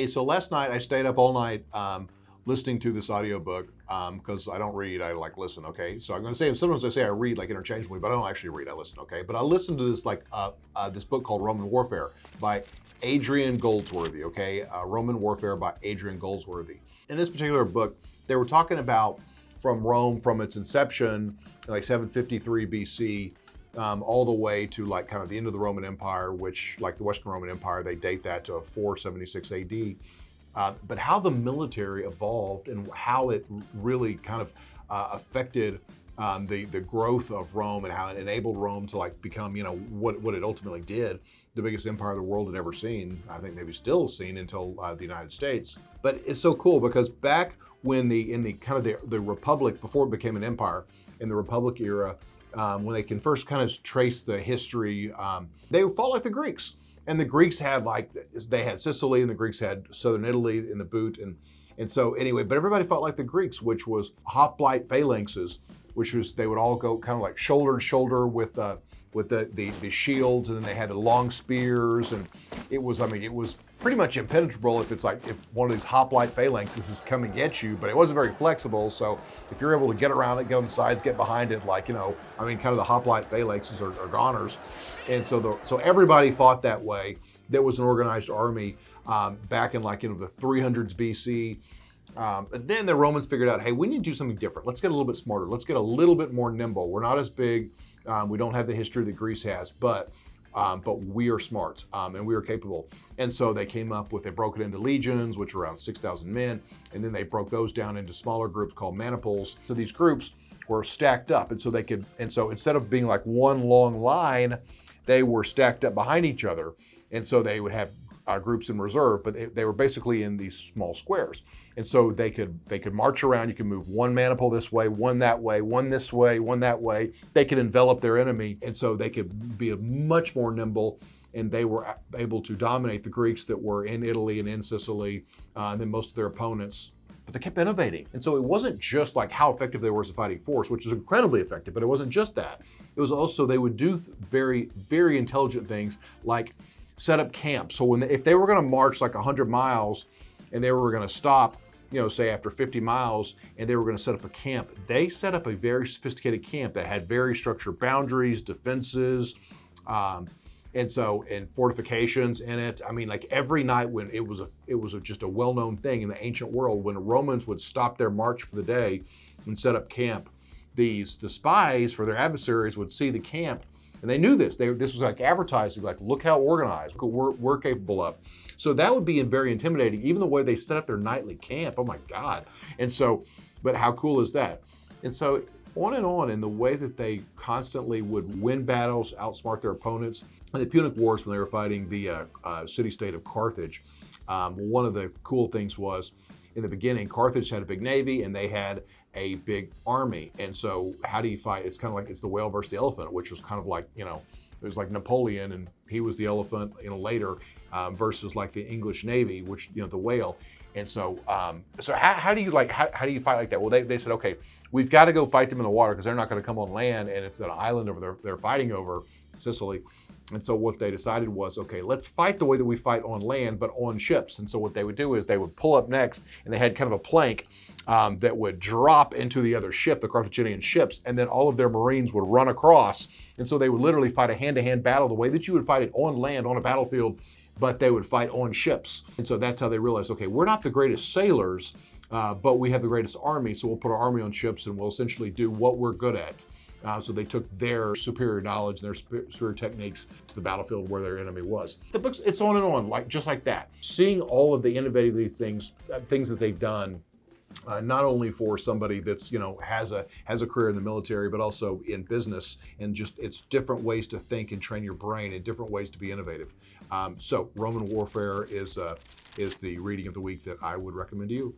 Hey, so last night I stayed up all night listening to this audiobook because I don't read, I like listen, okay? So I'm going to say, sometimes I say I read like interchangeably, but I don't actually read, I listen, okay? But I listened to this this book called Roman Warfare by Adrian Goldsworthy, okay? Roman Warfare by Adrian Goldsworthy. In this particular book, they were talking about from Rome, from its inception, like 753 BC, all the way to like kind of the end of the Roman Empire, which like the Western Roman Empire, they date that to 476 AD. But how the military evolved and how it really kind of affected the growth of Rome and how it enabled Rome to like become, you know, what it ultimately did, the biggest empire the world had ever seen. I think maybe still seen until the United States. But it's so cool because back when in the kind of the Republic, before it became an empire, in the Republic era, when they can first kind of trace the history, they fought like the Greeks. And the Greeks had they had Sicily, and the Greeks had southern Italy in the boot. And so anyway, but everybody fought like the Greeks, which was hoplite phalanxes, which was, they would all go kind of like shoulder to shoulder with the shields, and then they had the long spears. And it was, I mean, it was pretty much impenetrable if one of these hoplite phalanxes is coming at you, but it wasn't very flexible. So if you're able to get around it, get on the sides, get behind it, like, you know, I mean, kind of the hoplite phalanxes are goners. And so everybody fought that way. There was an organized army back in the 300s BC. And then the Romans figured out, hey, we need to do something different. Let's get a little bit smarter. Let's get a little bit more nimble. We're not as big. We don't have the history that Greece has, but we are smart and we are capable. And so they came up with, they broke it into legions, which were around 6,000 men. And then they broke those down into smaller groups called maniples. So these groups were stacked up. And so instead of being like one long line, they were stacked up behind each other. And so they would have groups in reserve, but they were basically in these small squares. And so they could march around. You could move one maniple this way, one that way, one this way, one that way. They could envelop their enemy. And so they could be much more nimble, and they were able to dominate the Greeks that were in Italy and in Sicily, and then most of their opponents. But they kept innovating. And so it wasn't just like how effective they were as a fighting force, which is incredibly effective, but it wasn't just that. It was also, they would do very, very intelligent things like set up camps. So if they were going to march like 100 miles and they were going to stop, you know, say after 50 miles, and they were going to set up a camp, they set up a very sophisticated camp that had very structured boundaries, defenses, and fortifications in it. I mean, like every night when it was just a well-known thing in the ancient world, when the Romans would stop their march for the day and set up camp, the spies for their adversaries would see the camp. And they knew this. This was like advertising, like, look how organized we're capable of. So that would be very intimidating, even the way they set up their nightly camp. Oh my God. And so, but how cool is that? And so on in the way that they constantly would win battles, outsmart their opponents. In the Punic Wars, when they were fighting the city-state of Carthage, one of the cool things was, in the beginning, Carthage had a big navy and they had a big army. And so how do you fight? It's kind of like, it's the whale versus the elephant, which was kind of like, you know, it was like Napoleon and he was the elephant, you know, later, versus like the English Navy, which, you know, the whale. And so, how do you fight like that? Well, they said, okay, we've got to go fight them in the water because they're not going to come on land, and it's an island over there they're fighting over, Sicily. And so what they decided was, okay, let's fight the way that we fight on land, but on ships. And so what they would do is they would pull up next, and they had kind of a plank that would drop into the other ship, the Carthaginian ships, and then all of their Marines would run across. And so they would literally fight a hand-to-hand battle the way that you would fight it on land, on a battlefield, but they would fight on ships. And so that's how they realized, okay, we're not the greatest sailors, but we have the greatest army, so we'll put our army on ships and we'll essentially do what we're good at. So they took their superior knowledge and their superior techniques to the battlefield where their enemy was. The book's, it's on and on, like just like that. Seeing all of the innovative things that they've done, not only for somebody that's, you know, has a career in the military, but also in business, and just it's different ways to think and train your brain and different ways to be innovative. So Roman Warfare is the reading of the week that I would recommend to you.